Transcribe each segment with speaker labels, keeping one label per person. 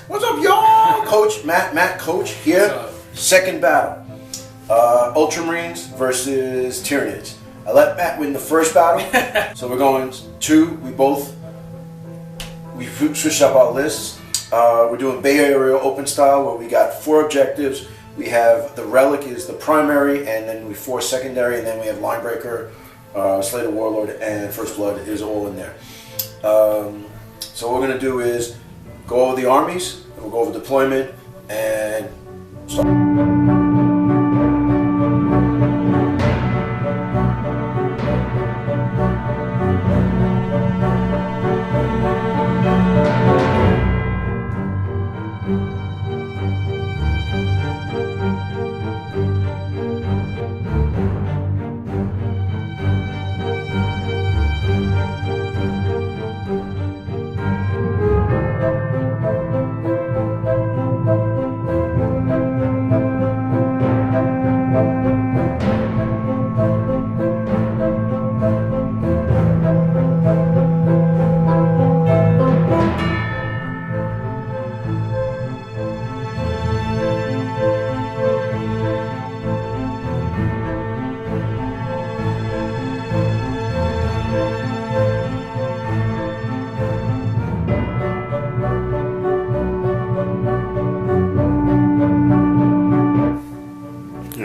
Speaker 1: What's up, y'all? Coach Matt Coach here. Second battle. Ultramarines versus Tyranids. I let Matt win the first battle, so we're going we switched up our lists. We're doing Bay Area open style where we got 4 objectives. We have the Relic is the primary, and then we 4 secondary, and then we have Linebreaker, Slater Warlord, and First Blood is all in there. So what we're going to do is go over the armies, and we'll go over deployment, and start.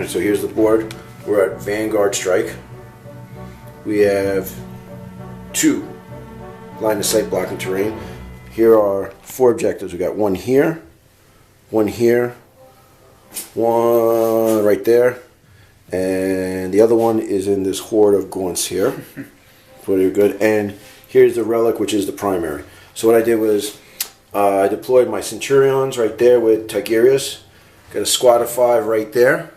Speaker 1: So here's the board. We're at Vanguard Strike. We have 2 line of sight blocking terrain. Here are 4 objectives. We got 1 here, 1 here, 1 right there, and the other one is in this horde of gaunts here. Pretty good. And here's the Relic, which is the primary. So what I did was I deployed my Centurions right there with Tigurius. Got a squad of 5 right there.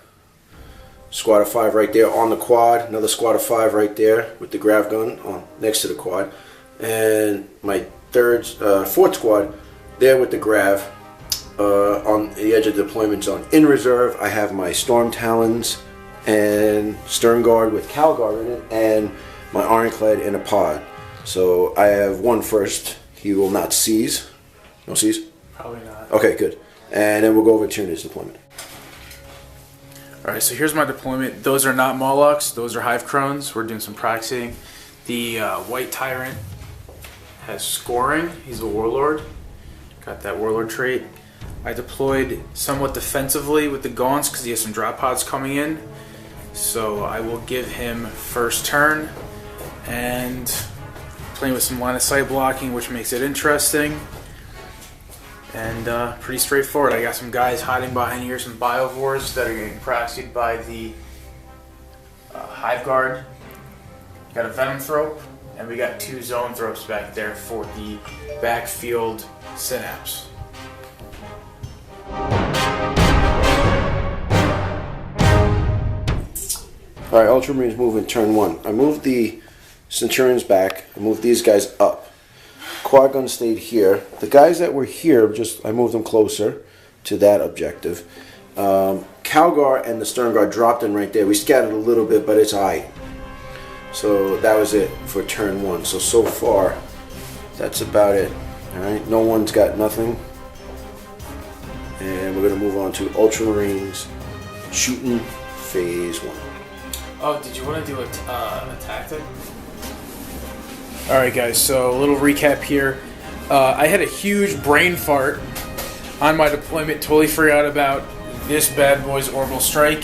Speaker 1: Squad of 5 right there on the quad. Another squad of 5 right there with the grav gun on next to the quad. And my 4th squad there with the grav on the edge of the deployment zone. In reserve, I have my Storm Talons and Stern Guard with Cal Guard in it, and my Ironclad in a pod. So I have 1 first. He will not seize. No seize?
Speaker 2: Probably not.
Speaker 1: Okay, good. And then we'll go over Tyranids deployment.
Speaker 2: Alright, so here's my deployment. Those are not Molochs, those are Hive Crones. We're doing some proxying. The White Tyrant has scoring. He's a Warlord. Got that Warlord trait. I deployed somewhat defensively with the Gaunts because he has some drop pods coming in. So I will give him first turn. And playing with some line of sight blocking, which makes it interesting. And pretty straightforward. I got some guys hiding behind here, some Biovores that are getting proxied by the Hive Guard. Got a Venom Thrope, and we got 2 Zone Thropes back there for the backfield Synapse.
Speaker 1: Alright, Ultramarines move in turn 1. I moved the Centurions back. I moved these guys up. Quad gun stayed here. The guys that were here, I moved them closer to that objective. Calgar and the Stern Guard dropped in right there. We scattered a little bit, but it's alright. So that was it for turn 1. So far, that's about it. Alright, no one's got nothing. And we're going to move on to Ultramarines shooting phase 1.
Speaker 2: Oh, did you want to do a tactic? Alright guys, so a little recap here. I had a huge brain fart on my deployment, totally forgot about this bad boy's orbital strike.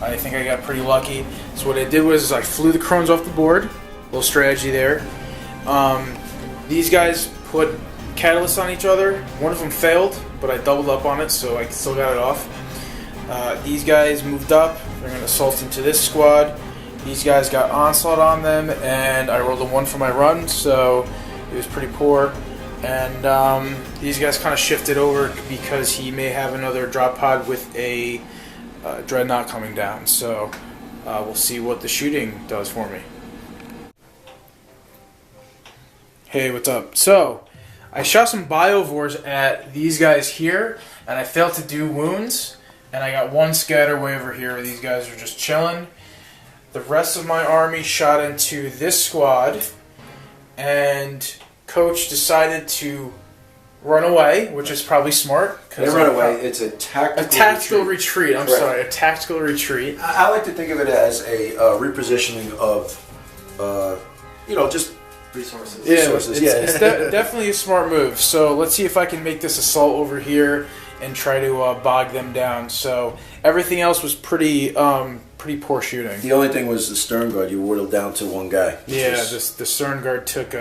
Speaker 2: I think I got pretty lucky. So what I did was I flew the Crones off the board. Little strategy there. These guys put catalysts on each other. One of them failed, but I doubled up on it, so I still got it off. These guys moved up. They're going to assault into this squad. These guys got onslaught on them, and I rolled a 1 for my run, so it was pretty poor. And these guys kind of shifted over because he may have another drop pod with a Dreadnought coming down. So we'll see what the shooting does for me. Hey, what's up? So I shot some biovores at these guys here, and I failed to do wounds. And I got one scatter way over here where these guys are just chilling. The rest of my army shot into this squad, and Coach decided to run away, which is probably smart.
Speaker 1: They run away. It's a tactical
Speaker 2: retreat. I'm sorry, a tactical retreat.
Speaker 1: I like to think of it as a repositioning of, just
Speaker 3: resources.
Speaker 2: Yeah, it's definitely a smart move. So let's see if I can make this assault over here and try to bog them down. So everything else was pretty poor shooting.
Speaker 1: The only thing was the stern guard. You whittled down to one guy.
Speaker 2: Yeah, the stern guard took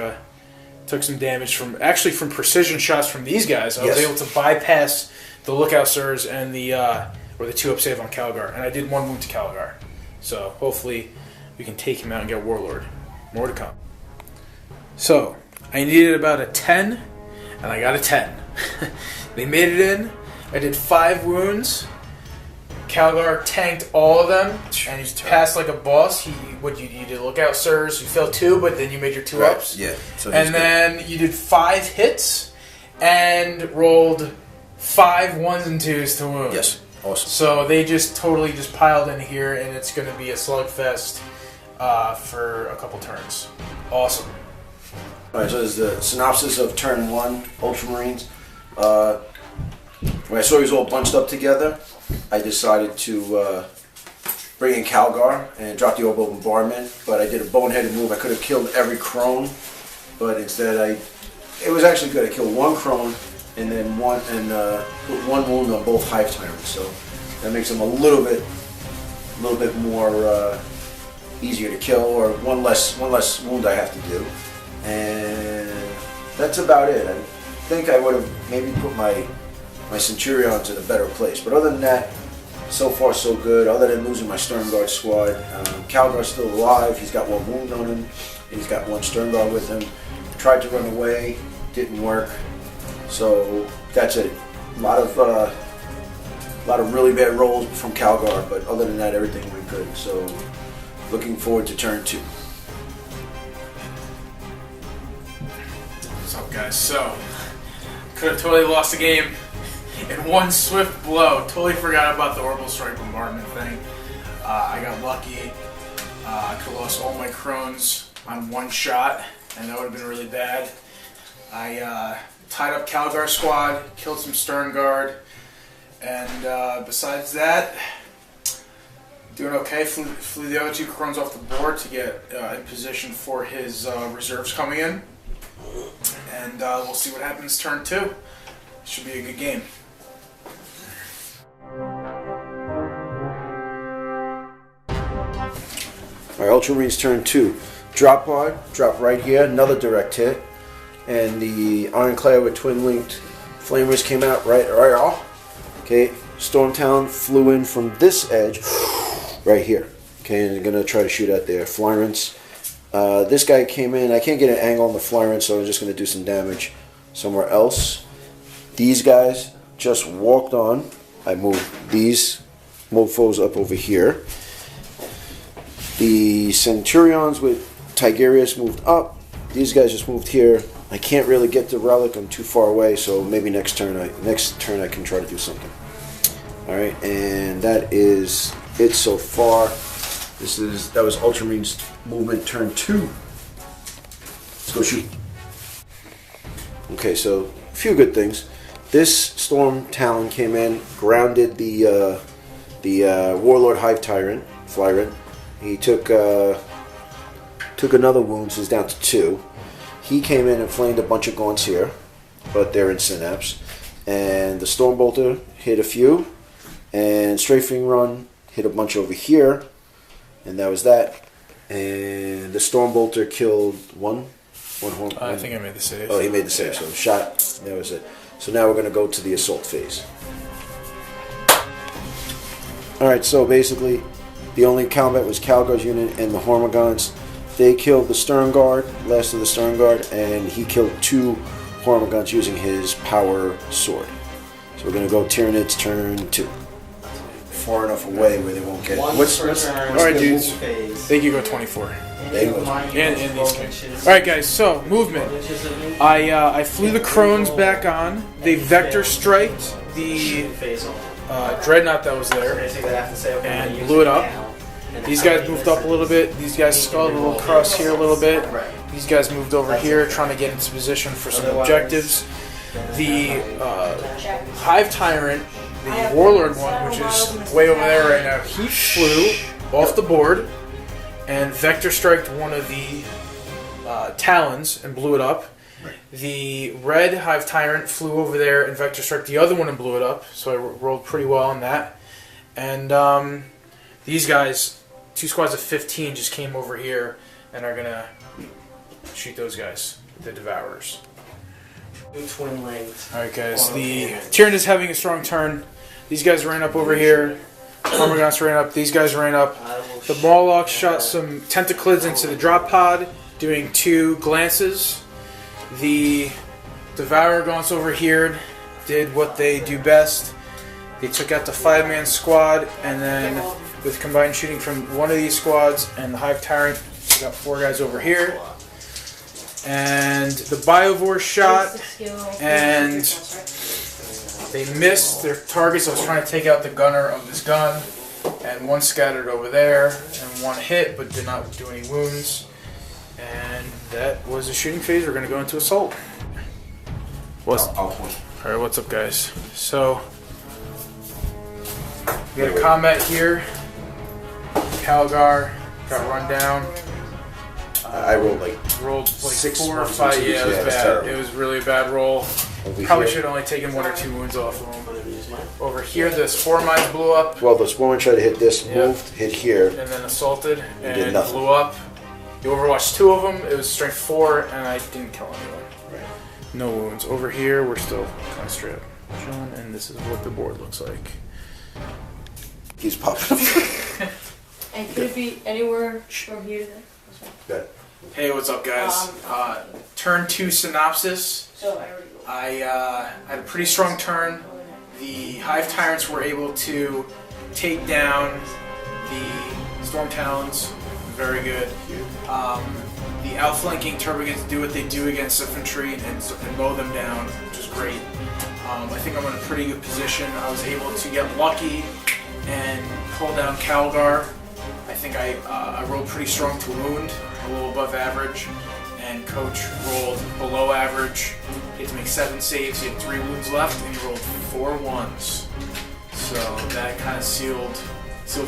Speaker 2: some damage from precision shots from these guys. I was able to bypass the lookout sirs and the 2-up save on Calgar, and I did 1 wound to Calgar. So hopefully we can take him out and get Warlord. More to come. So I needed about a 10, and I got a 10. They made it in. I did 5 wounds. Calgar tanked all of them, and he passed like a boss. You did lookout sirs. You failed 2, but then you made your 2-ups.
Speaker 1: Right. Yeah. So
Speaker 2: and then you did 5 hits and rolled 5 1s and 2s to wound.
Speaker 1: Yes. Awesome.
Speaker 2: So they just totally piled in here, and it's going to be a slugfest for a couple turns. Awesome.
Speaker 1: All right. So there's the synopsis of turn 1, Ultramarines. When I saw these all bunched up together, I decided to bring in Calgar and drop the orbital bombardment, but I did a boneheaded move. I could have killed every crone, but instead it was actually good. I killed 1 crone and then put 1 wound on both hive tyrants, so that makes them a little bit more easier to kill, or one less wound I have to do, and that's about it. I think I would have maybe put my Centurions in a better place. But other than that, so far so good. Other than losing my Stern Guard squad, Calgar's still alive. He's got 1 wound on him, and he's got 1 Stern Guard with him. Tried to run away, didn't work. So that's it. A lot of really bad rolls from Calgar, but other than that, everything went good. So looking forward to turn 2.
Speaker 2: What's up, guys? So could have totally lost the game in 1 swift blow. Totally forgot about the orbital strike bombardment thing. I got lucky. I could have lost all my crones on 1 shot, and that would have been really bad. I tied up Calgar's squad, killed some Stern Guard, and besides that, doing okay. Flew the other 2 crones off the board to get in position for his reserves coming in, and we'll see what happens turn 2. Should be a good game.
Speaker 1: Alright, Ultramarines turn 2. Drop pod, drop right here, another direct hit. And the Ironclad with twin-linked flamers came out right off. Okay, Stormtown flew in from this edge, right here. Okay, and they're going to try to shoot at their Flyrants. This guy came in, I can't get an angle on the Flyrant, so I'm just going to do some damage somewhere else. These guys just walked on. I moved these mofos up over here. The Centurions with Tigerius moved up. These guys just moved here. I can't really get the relic. I'm too far away, so maybe next turn I can try to do something. All right, and that is it so far. That was Ultramarines movement turn 2. Let's go shoot. Okay, so a few good things. This Storm Talon came in, grounded the Warlord Hive Tyrant, Flyrant. He took another wound, so he's down to 2. He came in and flamed a bunch of gaunts here, but they're in Synapse. And the Stormbolter hit a few, and Strafing Run hit a bunch over here, and that was that. And the Stormbolter killed one horn.
Speaker 2: I think I made the save.
Speaker 1: Oh, he made the save, so shot. That was it. So now we're going to go to the assault phase. Alright, so basically, the only combat was Calgar's unit and the Hormagaunts. They killed the Stern Guard, last of the Stern Guard, and he killed 2 Hormagaunts using his power sword. So we're going to go Tyranids turn 2. far enough away where they won't get it.
Speaker 3: What's
Speaker 2: All right, dudes. They can go 24.
Speaker 1: They go.
Speaker 2: And these guys. All right, guys. So movement. I flew the crones back on. They vector striked the dreadnought that was there and blew it up. These guys moved up a little bit. These guys sculled a little across here a little bit. These guys moved over here, trying to get into position for some objectives. The Hive Tyrant, the Warlord one, which is way over there right now, he flew off the board and vector striked one of the Talons and blew it up. The red Hive Tyrant flew over there and vector struck the other one and blew it up, so I rolled pretty well on that. And these guys, 2 squads of 15, just came over here and are gonna shoot those guys, the Devourers.
Speaker 3: Twin length.
Speaker 2: Alright guys, the Tyranids is having a strong turn. These guys ran up over here. Armagons ran up, these guys ran up. The Molochs shot some tentaclids into the drop pod, doing 2 glances. The Devourer Gaunts over here did what they do best. They took out the 5-man squad, and then with combined shooting from one of these squads and the Hive Tyrant, we got 4 guys over here. And the Biovore shot, and they missed their targets. I was trying to take out the gunner of this gun, and 1 scattered over there, and 1 hit, but did not do any wounds. And that was the shooting phase. We're going to go into assault. Alright, what's up, guys? So, we got a combat here. Calgar got run down.
Speaker 1: I rolled like
Speaker 2: 6 4 or 5. Yeah, it was bad. It was really a bad roll. Probably should have only taken 1 or 2 wounds off of him. Over here, the spore mines blew up.
Speaker 1: Well, the spore mine tried to hit this, moved, hit here,
Speaker 2: and then assaulted and
Speaker 1: did
Speaker 2: blew up. You overwatched 2 of them. It was strength 4, and I didn't kill anyone.
Speaker 1: Right.
Speaker 2: No wounds. Over here, we're still kind of straight up chilling, and this is what the board looks like.
Speaker 1: He's popping up.
Speaker 4: And could it be anywhere from here then?
Speaker 1: Good.
Speaker 2: Hey, what's up, guys? Turn 2 synopsis.
Speaker 4: So I already go.
Speaker 2: I had a pretty strong turn. The Hive Tyrants were able to take down the Storm Talons. Very good. The outflanking Turbogans do what they do against infantry and mow them down, which is great. I think I'm in a pretty good position. I was able to get lucky and pull down Calgar. I think I rolled pretty strong to wound, a little above average, and Coach rolled below average. He had to make 7 saves, he had 3 wounds left, and he rolled 4 1s. So that kind of sealed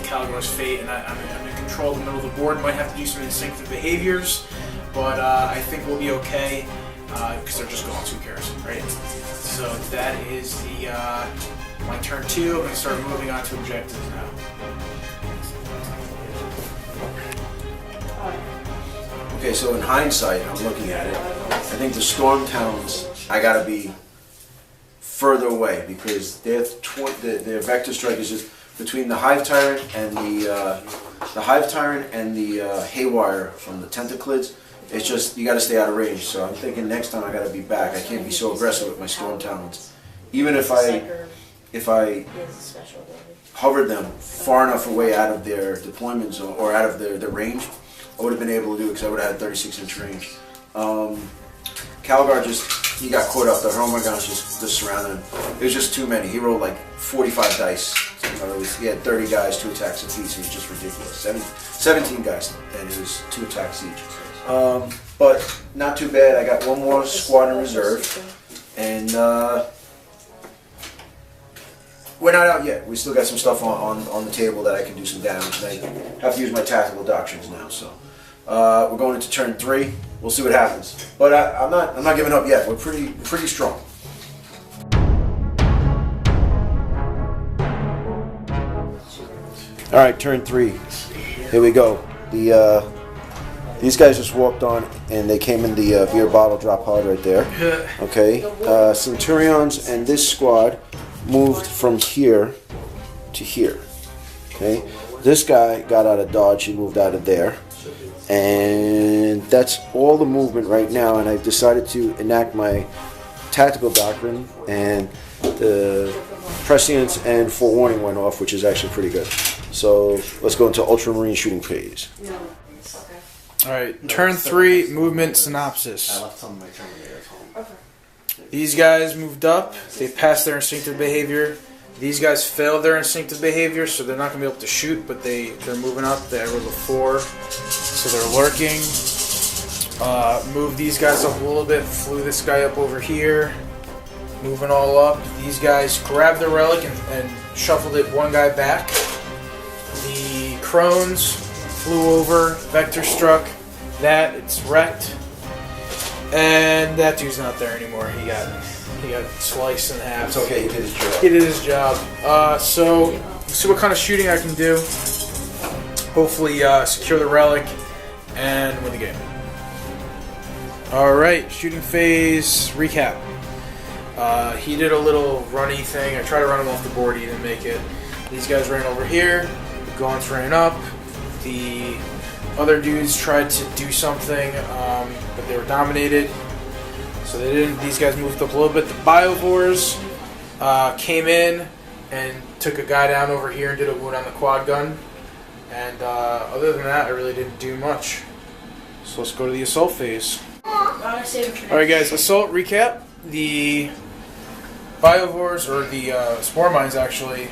Speaker 2: Calgar's fate, and I'm in control of the middle of the board. Might have to do some instinctive behaviors, but I think we'll be okay, because they're just going, who cares, right? So that is my turn 2. I'm going to start moving on to objectives now.
Speaker 1: Okay, so in hindsight, I'm looking at it. I think the Storm Towns, I gotta be further away because their vector strike is just between the Hive Tyrant and the Haywire from the Tentaclids. It's just you gotta stay out of range. So I'm thinking next time I gotta be back. I can't be so aggressive with my Storm Talons. Even if I hovered them far enough away out of their deployment zone or out of their range, I would have been able to do it because I would have had 36-inch range. Calgar he got caught up. The Armagons just surrounded him. It was just too many. He rolled like 45 dice. He had 30 guys, 2 attacks apiece. It was just ridiculous. 17 guys, and it was 2 attacks each. But not too bad. I got 1 more squad in reserve, and we're not out yet. We still got some stuff on the table that I can do some damage. I have to use my tactical doctrines now. So we're going into turn 3. We'll see what happens. But I'm not giving up yet. We're pretty strong. All right, turn 3. Here we go. These guys just walked on, and they came in the beer bottle drop pod right there. Okay. Centurions and this squad moved from here to here. Okay. This guy got out of dodge. He moved out of there. And that's all the movement right now, and I've decided to enact my tactical doctrine, and the prescience and forewarning went off, which is actually pretty good. So let's go into Ultramarine shooting phase.
Speaker 4: Okay.
Speaker 2: Alright, turn 3 movement synopsis.
Speaker 3: I left some of my Terminator at home.
Speaker 4: Okay.
Speaker 2: These guys moved up, they passed their instinctive behavior. These guys failed their instinctive behavior, so they're not going to be able to shoot, but they're moving up. They rolled a 4, so they're lurking. Move these guys up a little bit, flew this guy up over here. Moving all up. These guys grabbed the relic and shuffled it one guy back. The crones flew over, vector struck that, it's wrecked. And that dude's not there anymore. He got sliced in half.
Speaker 1: It's okay, he did his job.
Speaker 2: He did his job. So, let's see what kind of shooting I can do. Hopefully, secure the relic and win the game. Alright, shooting phase recap. He did a little runny thing. I tried to run him off the board, he didn't make it. These guys ran over here. The gaunts ran up. The other dudes tried to do something, but they were dominated. So they didn't. These guys moved up a little bit. The Biovores came in and took a guy down over here and did a wound on the quad gun. And other than that, I really didn't do much. So let's go to the assault phase. Alright guys, assault recap. The Biovores, or the Spore Mines actually,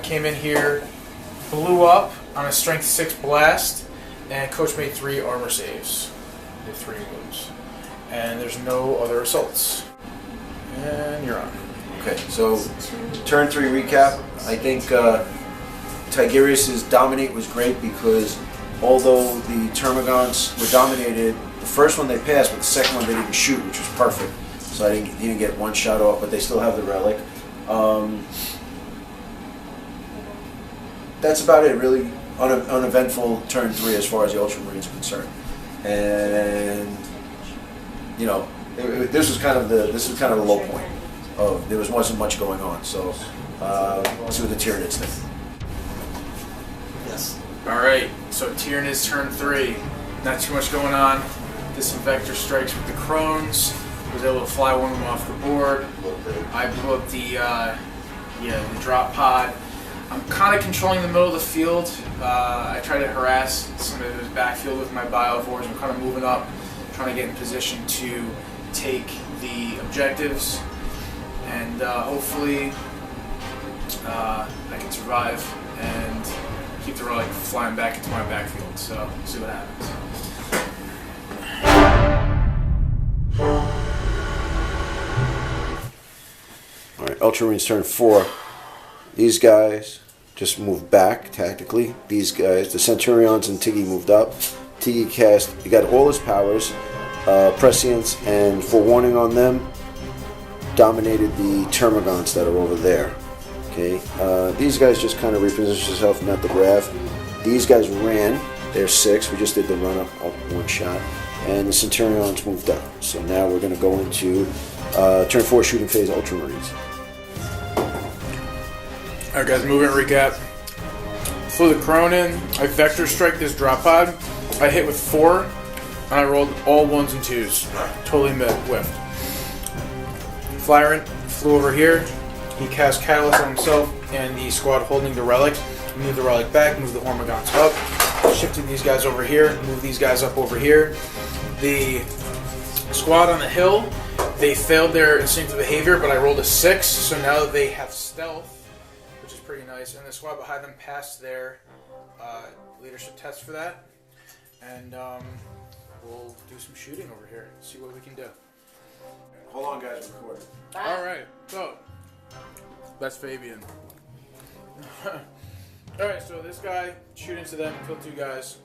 Speaker 2: came in here, blew up on a strength 6 blast, and Coach made 3 armor saves. Did 3 moves. And there's no other assaults. And you're on.
Speaker 1: Okay, so turn 3 recap. I think Tigurius's dominate was great because although the Termagants were dominated, the first one they passed, but the second one they didn't shoot, which was perfect. So he didn't get one shot off, but they still have the relic. That's about it, really. Uneventful turn 3 as far as the Ultramarines are concerned. And you know, this was kind of the low point. There wasn't much going on. So let's see what the Tyranids think.
Speaker 3: Yes.
Speaker 2: Alright, so Tyranids turn 3. Not too much going on. Did some vector strikes with the crones. Was able to fly one of them off the board. I blew up the drop pod. I'm kind of controlling the middle of the field. I try to harass some of his backfield with my Biovores. I'm kind of moving up, trying to get in position to take the objectives, and hopefully I can survive and keep the relic flying back into my backfield. So we'll see what happens.
Speaker 1: Alright, Ultramarines turn 4. These guys just moved back tactically. These guys, the Centurions and Tiggy moved up. Tiggy he got all his powers, prescience and forewarning on them. Dominated the Termagants that are over there. Okay, these guys just kind of repositioned themselves and met the graph. These guys ran. They're 6. We just did the run up one shot, and the Centurions moved up. So now we're going to go into turn 4 shooting phase Ultramarines.
Speaker 2: Alright guys, movement recap. Flew the crone in. I vector strike this drop pod. I hit with 4, and I rolled all 1s and 2s. Totally whiffed. Flyrant flew over here. He cast Catalyst on himself and the squad holding the relic. Moved the relic back, moved the Hormagants up. Shifted these guys over here, moved these guys up over here. The squad on the hill, they failed their instinctive behavior, but I rolled a 6, so now they have stealth, which is pretty nice. And the squad behind them passed their leadership test for that. And we'll do some shooting over here, see what we can do.
Speaker 1: Hold on, guys, record.
Speaker 2: Alright, so that's Fabian. Alright, so this guy, shoot into them, killed 2 guys.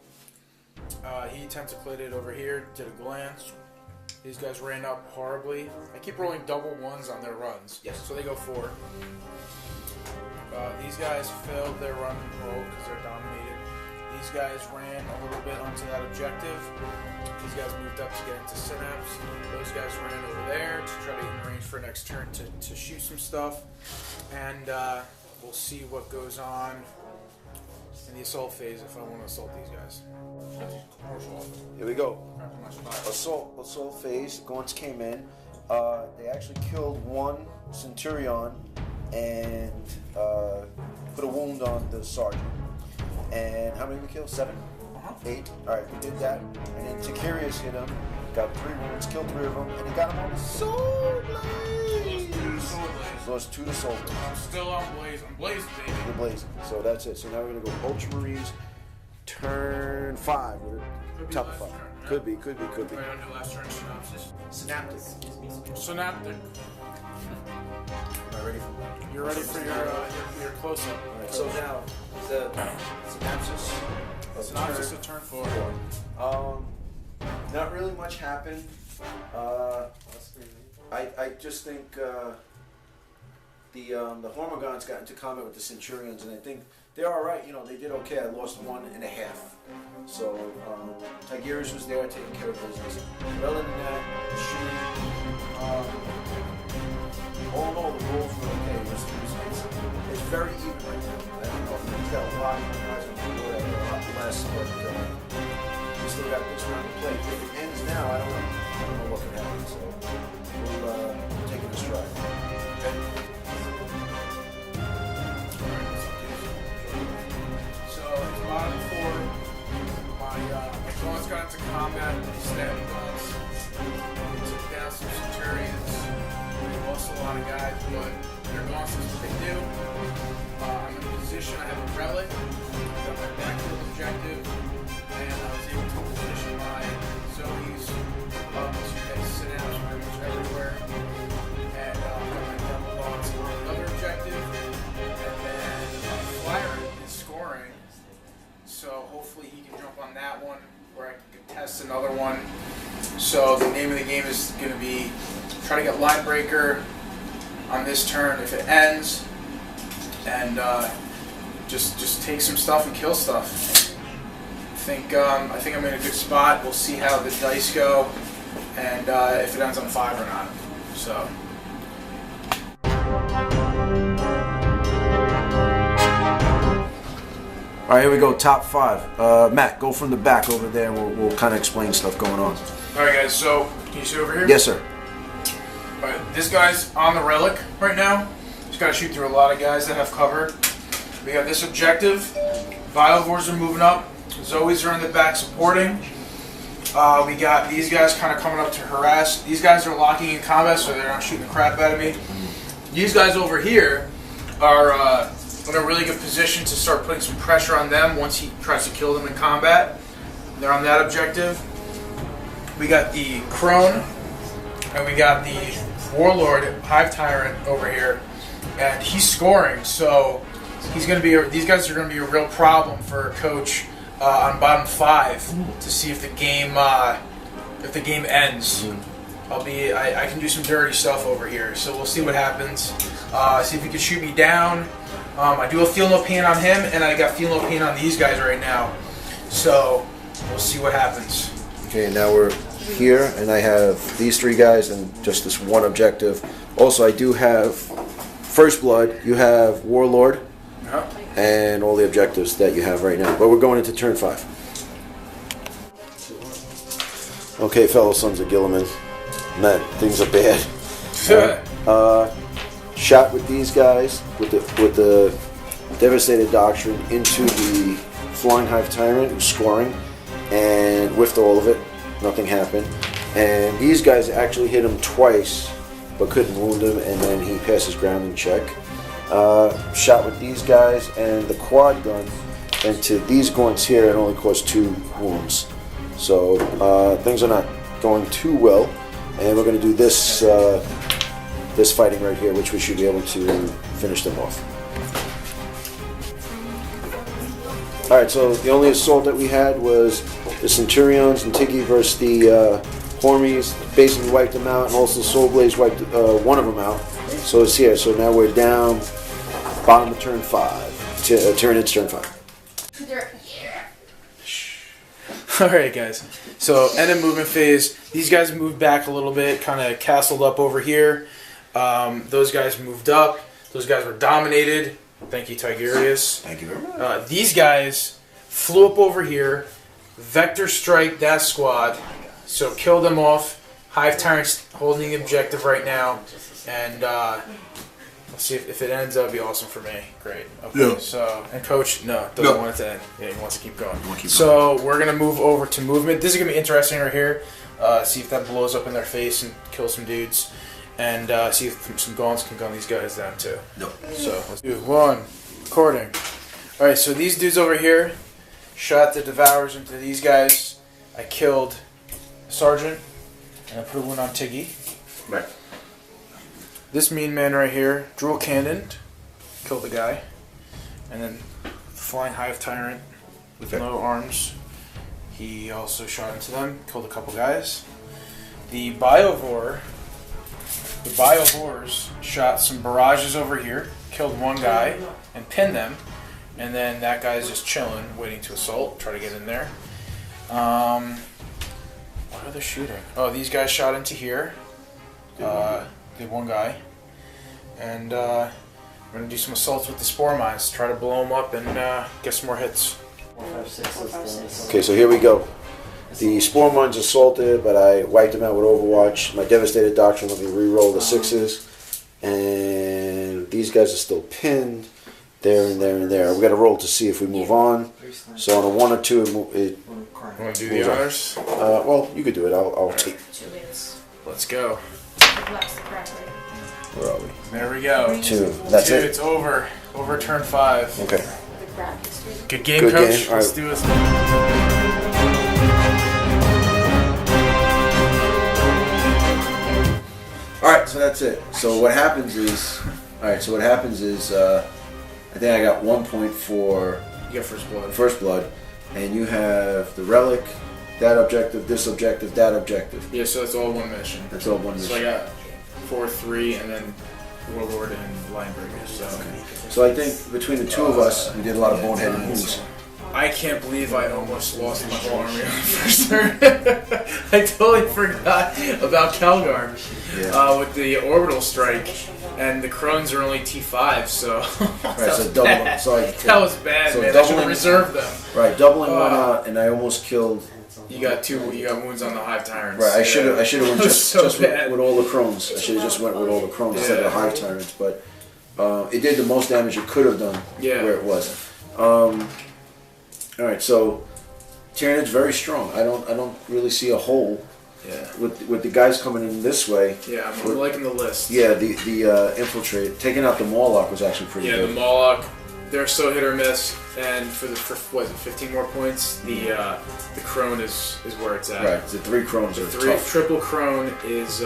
Speaker 2: He tentaculated over here, did a glance. These guys ran up horribly. I keep rolling double 1s on their runs.
Speaker 1: Yes.
Speaker 2: So they go 4. These guys failed their run and roll because they're dominated. These guys ran a little bit onto that objective. These guys moved up to get into Synapse. Those guys ran over there to try to get in range for next turn to shoot some stuff. And we'll see what goes on in the assault phase if I want to assault these guys.
Speaker 1: Here we go. Assault phase. Gaunts came in. They actually killed 1 Centurion and put a wound on the sergeant. And how many did we kill? 7? 8? Alright, we did that. And then Tyranids hit him, got 3 wounds, killed 3 of them, and he got him on the soul blaze! Lost 2 to soul blaze.
Speaker 2: I'm still on blaze. I'm blazing, baby.
Speaker 1: You're blazing. So that's it. So now we're going to go Ultramarines, turn 5. Top of 5.
Speaker 2: Turn, yeah.
Speaker 1: Could be.
Speaker 2: Right on your last turn synopsis.
Speaker 1: Synaptic.
Speaker 2: Synaptic.
Speaker 1: Am I ready for that?
Speaker 2: You're ready for your close-up.
Speaker 1: Alright, so now, the synopsis of
Speaker 2: Synopsis of turn 4.
Speaker 1: Not really much happened. I just think the Hormigons got into combat with the Centurions, and I think they're all right. You know, they did okay. I lost 1.5. So Tigerius was there taking care of business. But other than that, shooting. All in all, the rolls were okay. It's very even right now. I don't know. He's got a lot of guys on the board. A lot less, but we still got this round to play. If it ends now, I don't know what can happen. So we'll take it a stride. Okay?
Speaker 2: So it's bottom 4. My guns got into combat. They stabbed guns. They took down some Centurions. They lost a lot of guys, but they're going to what they do. I'm in a position. I have a relic. Got my backfield objective, and I was able to position my Zoes up to they sit out pretty much everywhere. And got my double box on another objective, and then Flyer is scoring. So hopefully he can jump on that one, where I can contest another one. So the name of the game is going to be try to get line breaker on this turn if it ends, and just take some stuff and kill stuff. I think I'm in a good spot. We'll see how the dice go, and if it ends on 5 or not. So.
Speaker 1: All right, here we go. Top 5. Matt, go from the back over there. We'll kind of explain stuff going on.
Speaker 2: All right, guys. So can you see over here?
Speaker 1: Yes, sir.
Speaker 2: All right, this guy's on the relic right now. Just got to shoot through a lot of guys that have cover. We have this objective. Vilevors are moving up. Zoes are in the back supporting. We got these guys kind of coming up to harass. These guys are locking in combat, so they're not shooting the crap out of me. These guys over here are in a really good position to start putting some pressure on them once he tries to kill them in combat. They're on that objective. We got the Crone, and we got the Warlord Hive Tyrant over here, and he's scoring. So he's going to be. These guys are going to be a real problem for a coach on bottom 5 to see if the game ends. I can do some dirty stuff over here, so we'll see what happens. See if he can shoot me down. I do a feel no pain on him, and I got feel no pain on these guys right now. So we'll see what happens.
Speaker 1: Okay, now we're here, and I have these 3 guys and just this one objective. Also, I do have First Blood. You have Warlord, and all the objectives that you have right now. But we're going into turn 5. Okay, fellow sons of Gilliman. Man, things are bad. Shot with these guys with the Devastated Doctrine into the Flying Hive Tyrant, who's scoring, and whiffed all of it. Nothing happened. And these guys actually hit him twice, but couldn't wound him, and then he passes grounding check. Shot with these guys and the quad gun into these goins here, and only caused 2 wounds. So things are not going too well, and we're going to do this this fighting right here, which we should be able to finish them off. Alright, so the only assault that we had was the Centurions and Tiggy versus the Hormies. Basically wiped them out, and also Soul Blaze wiped one of them out. So it's here. So now we're down bottom of turn 5. Tyranids turn 5.
Speaker 2: Alright guys, so end of movement phase. These guys moved back a little bit, kind of castled up over here. Those guys moved up. Those guys were dominated. Thank you, Tigerius.
Speaker 1: Thank you very much.
Speaker 2: These guys flew up over here, vector strike that squad, so killed them off. Hive Tyrant's holding the objective right now, and Let's see if it ends. That'd be awesome for me. Great. Okay.
Speaker 5: Yeah.
Speaker 2: So, and coach, doesn't
Speaker 5: No.
Speaker 2: want it to end. Yeah, he wants to keep going.
Speaker 5: We'll keep
Speaker 2: So we're gonna move over to movement. This is gonna be interesting right here. See if that blows up in their face and kills some dudes, and see if some gaunts can gun these guys down too.
Speaker 5: No.
Speaker 2: So let's do one. Recording. All right. So these dudes over here shot the devours into these guys. I killed Sergeant, and I put a wound on Tiggy.
Speaker 5: Right.
Speaker 2: This mean man right here, dual cannoned, killed the guy, and then flying hive tyrant with no arms. He also shot into them, killed a couple guys. The biovores shot some barrages over here, killed one guy and pinned them, and then that guy's just chilling, waiting to assault, try to get in there. What are they shooting? Oh, these guys shot into here. Did one guy, and we're gonna do some assaults with the spore mines, try to blow them up and get some more hits.
Speaker 4: 4, 5, 6.
Speaker 1: Okay, so here we go. The spore mines assaulted, but I wiped them out with Overwatch. My devastated doctrine let me re-roll the 6s, and these guys are still pinned there and there and there. We got to roll to see if we move on. So on a 1 or 2, it
Speaker 2: Want to do the
Speaker 1: moves on.
Speaker 2: honors?
Speaker 1: Well, you could do it. I'll take.
Speaker 4: 2 hits.
Speaker 2: Let's go.
Speaker 4: That's the crack, right?
Speaker 1: Where are we?
Speaker 2: There we go.
Speaker 1: 2. That's
Speaker 2: Two,
Speaker 1: it.
Speaker 2: it's over. Over turn 5.
Speaker 1: Okay.
Speaker 4: The crack is 3.
Speaker 2: Good game,
Speaker 1: Good
Speaker 2: coach.
Speaker 1: game. All
Speaker 2: Let's
Speaker 1: right.
Speaker 2: do this.
Speaker 1: All right, so that's it. So what happens is, I think I got 1 point for
Speaker 2: You got first blood.
Speaker 1: First Blood, and you have the relic, that objective, this objective, that objective.
Speaker 2: Yeah, so it's all one mission.
Speaker 1: That's all one
Speaker 2: So I
Speaker 1: mission.
Speaker 2: got 4, 3, and then Warlord and Linebreaker. So
Speaker 1: So I think between the two of us, we did a lot of boneheaded moves.
Speaker 2: I can't believe I almost lost my whole army on the first turn. I totally forgot about Calgar with the orbital strike, and the Crones are only T5, so
Speaker 1: Right, so double.
Speaker 2: that was bad,
Speaker 1: so
Speaker 2: man. I should
Speaker 1: doubling-
Speaker 2: reserve them.
Speaker 1: Right, doubling one out, and I almost killed.
Speaker 2: You got wounds on the Hive Tyrants.
Speaker 1: Right, I should have went
Speaker 2: That was
Speaker 1: just
Speaker 2: so
Speaker 1: with
Speaker 2: bad.
Speaker 1: all the Crones. I should have just went with all the Crones instead of the Hive Tyrants, but it did the most damage it could have done where it was. All right, so Tyranids very strong. I don't really see a hole with the guys coming in this way.
Speaker 2: Yeah, I'm liking the list.
Speaker 1: Yeah, the infiltrate taking out the Morlock was actually pretty
Speaker 2: Yeah,
Speaker 1: good.
Speaker 2: the Moloch, they're so hit or miss, and for what is it, 15 more points? The Crone is where it's at.
Speaker 1: Right, the 3 Crones are tough.
Speaker 2: Triple Crone is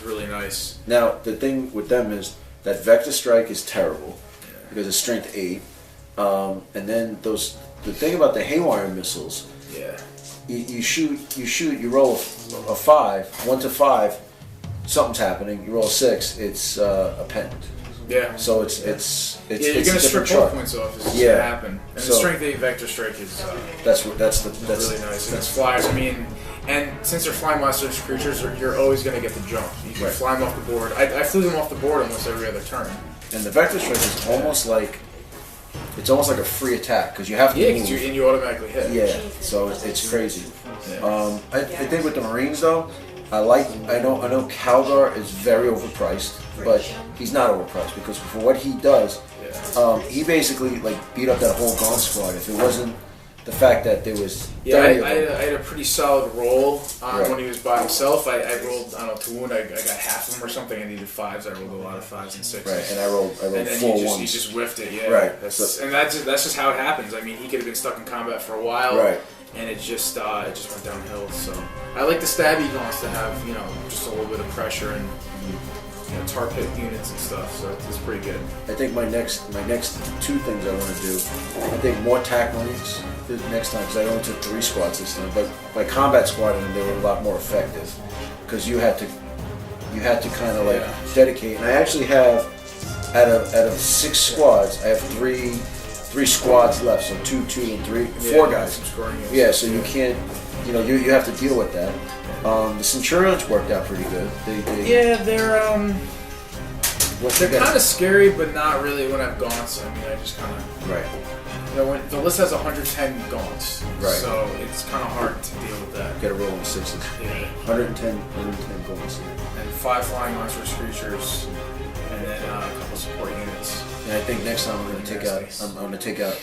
Speaker 2: really nice.
Speaker 1: Now the thing with them is that Vector Strike is terrible because it's strength 8, and then the thing about the Haywire missiles.
Speaker 2: Yeah.
Speaker 1: You shoot, you roll a 5, 1 to 5, something's happening. You roll a 6, it's a pen.
Speaker 2: Yeah.
Speaker 1: So it's
Speaker 2: you're
Speaker 1: it's
Speaker 2: gonna
Speaker 1: a different
Speaker 2: strip
Speaker 1: chart.
Speaker 2: all points off. It's just
Speaker 1: Yeah.
Speaker 2: gonna happen. And
Speaker 1: So-
Speaker 2: the strength 8 Vector Strike is
Speaker 1: That's
Speaker 2: really nice. And it's flyers. I mean, and since they're flying monstrous creatures, you're always gonna get the jump. You can
Speaker 1: Right.
Speaker 2: fly them off the board. I flew them off the board almost every other turn.
Speaker 1: And the Vector Strike is almost like a free attack because you have to
Speaker 2: Yeah,
Speaker 1: move.
Speaker 2: because you automatically hit.
Speaker 1: Yeah, so it's crazy.
Speaker 2: Yeah.
Speaker 1: I think with the Marines though, I know Calgar is very overpriced, but he's not overpriced because for what he does, he basically beat up that whole Gaunt squad. If it wasn't the fact that there was 30 of
Speaker 2: I
Speaker 1: them.
Speaker 2: had a pretty solid roll
Speaker 1: Right.
Speaker 2: when he was by himself. I rolled, I don't know, to wound. I got half of them or something. I needed 5s. I rolled a lot of 5s and 6s.
Speaker 1: Right, and I rolled
Speaker 2: And then
Speaker 1: 4
Speaker 2: you
Speaker 1: ones.
Speaker 2: just whiffed it, yeah.
Speaker 1: Right.
Speaker 2: That's just how it happens. I mean, he could have been stuck in combat for a while,
Speaker 1: Right.
Speaker 2: and it just went downhill. So I like the stabby gaunts to have just a little bit of pressure and tar pit units and stuff. So it's pretty good.
Speaker 1: I think my next 2 things I want to do. I think more tack lanes the next time because I only took 3 squads this time. But my combat squad and they were a lot more effective because you had to kind of dedicate. And I actually have out of 6 squads, I have 3 squads left. So 2, 2, and 3, 4 guys.
Speaker 2: Some scoring units.
Speaker 1: Yeah, so you can't. You have to deal with that. The Centurions worked out pretty good. They
Speaker 2: They're
Speaker 1: what you
Speaker 2: they're
Speaker 1: got?
Speaker 2: kind of scary, but not really when I've gaunts. I mean, I just kind of.
Speaker 1: Right.
Speaker 2: When the list has 110 gaunts,
Speaker 1: Right.
Speaker 2: so it's kind of hard to deal with that.
Speaker 1: Get a roll in 6s.
Speaker 2: Yeah.
Speaker 1: 110 goals.
Speaker 2: And 5 flying monstrous creatures, and and then a couple support units.
Speaker 1: And I think next time I'm going to take out. I'm going to take out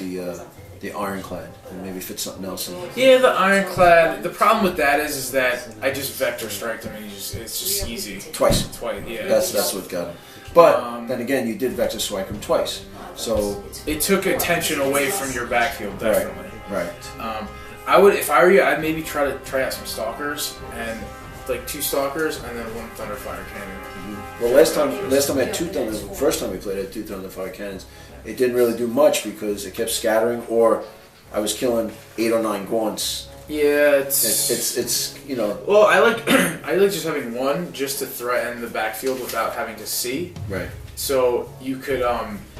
Speaker 1: the ironclad and maybe fit something else in.
Speaker 2: Yeah, the ironclad. The problem with that is that I just vector striked him, and it's just easy.
Speaker 1: Twice.
Speaker 2: Yeah.
Speaker 1: That's what got him. But then again, you did vector strike him twice, so
Speaker 2: it took attention away from your backfield, definitely.
Speaker 1: Right.
Speaker 2: I would, if I were you, I'd maybe try out some stalkers and like 2 stalkers and then 1 thunderfire cannon.
Speaker 1: Well, last time I had 2 thunder. First time we played, I had 2 thunderfire cannons. It didn't really do much because it kept scattering, or I was killing 8 or 9 gaunts.
Speaker 2: Yeah,
Speaker 1: it's you know.
Speaker 2: Well, I like just having 1 just to threaten the backfield without having to see.
Speaker 1: Right.
Speaker 2: So you could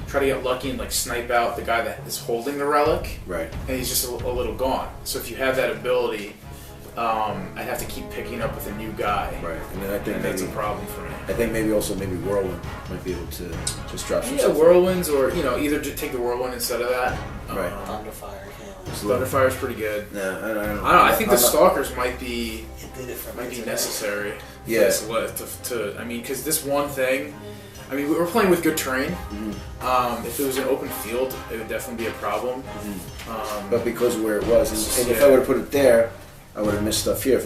Speaker 2: try to get lucky and like snipe out the guy that is holding the relic.
Speaker 1: Right.
Speaker 2: And he's just a little gone. So if you have that ability, I'd have to keep picking up with a new guy.
Speaker 1: Right. And then I think
Speaker 2: that's a problem for me.
Speaker 1: I think maybe Whirlwind might be able to just drop some.
Speaker 2: Yeah, Whirlwinds, or either just take the Whirlwind instead of that.
Speaker 1: Right.
Speaker 3: Thunderfire cannon.
Speaker 2: Thunderfire's pretty good.
Speaker 1: Nah, I don't know.
Speaker 2: I think the Stalkers might be
Speaker 3: Might
Speaker 2: necessary.
Speaker 1: Yeah.
Speaker 2: I mean, because this one thing. I mean, we were playing with good terrain.
Speaker 1: Mm-hmm.
Speaker 2: If it was an open field, it would definitely be a problem.
Speaker 1: Mm-hmm. But because of where it was, and if I would have put it there, I would have missed stuff here.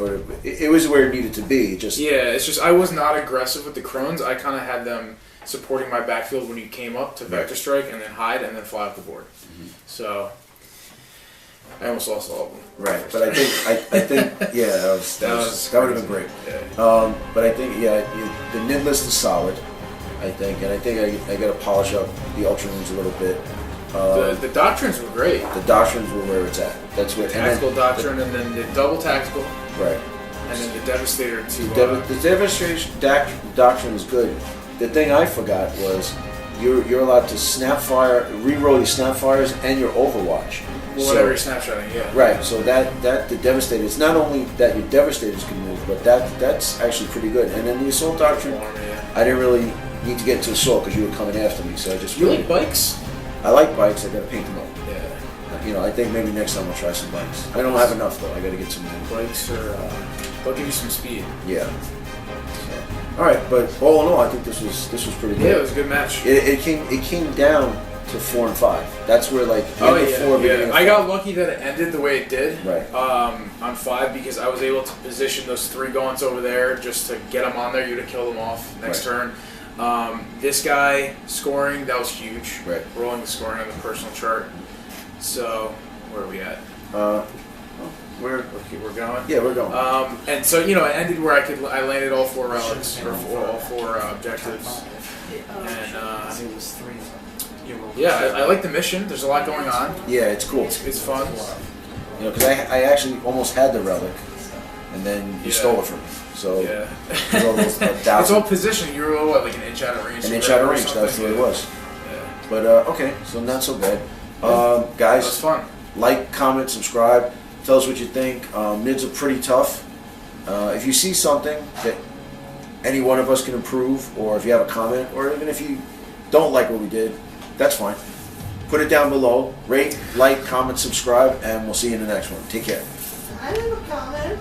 Speaker 1: It was where it needed to be.
Speaker 2: It's just I was not aggressive with the Crones. I kind of had them supporting my backfield when you came up to vector strike and then hide and then fly off the board.
Speaker 1: Mm-hmm.
Speaker 2: So I almost lost all of them.
Speaker 1: Right, but I think yeah, that would have been great.
Speaker 2: Yeah.
Speaker 1: But I think the Nid list is solid. I think I got to polish up the Ultramarines a little bit.
Speaker 2: The doctrines were great.
Speaker 1: The doctrines were where it's at. That's what
Speaker 2: Tactical doctrine, and then the double tactical,
Speaker 1: right,
Speaker 2: and then the Devastator too.
Speaker 1: The devastation doctrine is good. The thing I forgot was you're allowed to snap fire, re-roll your snap fires and your Overwatch.
Speaker 2: Whatever you're snapshotting, yeah.
Speaker 1: Right. So that the Devastator. It's not only that your Devastators can move, but that's actually pretty good. And then the Assault doctrine, I didn't really need to get into Assault because you were coming after me. So I just
Speaker 2: you like bikes?
Speaker 1: I like bikes. I gotta paint them up.
Speaker 2: Yeah.
Speaker 1: I think maybe next time I'll try some bikes. I don't have enough though. I gotta get some more.
Speaker 2: Bikes or they'll give you some speed.
Speaker 1: Yeah. So, all right, but all in all, I think this was pretty good.
Speaker 2: Yeah, it was a good match.
Speaker 1: It came down to 4 and 5. That's where
Speaker 2: I got lucky that it ended the way it did.
Speaker 1: Right.
Speaker 2: On 5 because I was able to position those 3 gaunts over there just to get them on there. You'd have killed them off next turn. This guy scoring, that was huge.
Speaker 1: Right.
Speaker 2: Rolling the scoring on the personal chart. So where are we at? We're going.
Speaker 1: Yeah, we're going.
Speaker 2: And so it ended where I landed all 4 relics or all 4 objectives. And I like the mission. There's a lot going on.
Speaker 1: Yeah, it's cool.
Speaker 2: It's fun.
Speaker 1: Because I actually almost had the relic, and then you stole it from me. So
Speaker 2: it's all positioning. You were like an inch out of range.
Speaker 1: An inch out of range. That's what it was.
Speaker 2: Yeah.
Speaker 1: But okay, so not so bad. Guys,
Speaker 2: it was fun.
Speaker 1: Like, comment, subscribe. Tell us what you think. Nids are pretty tough. If you see something that any one of us can improve, or if you have a comment, or even if you don't like what we did, that's fine. Put it down below. Rate, like, comment, subscribe, and we'll see you in the next one. Take care.
Speaker 3: I have a comment.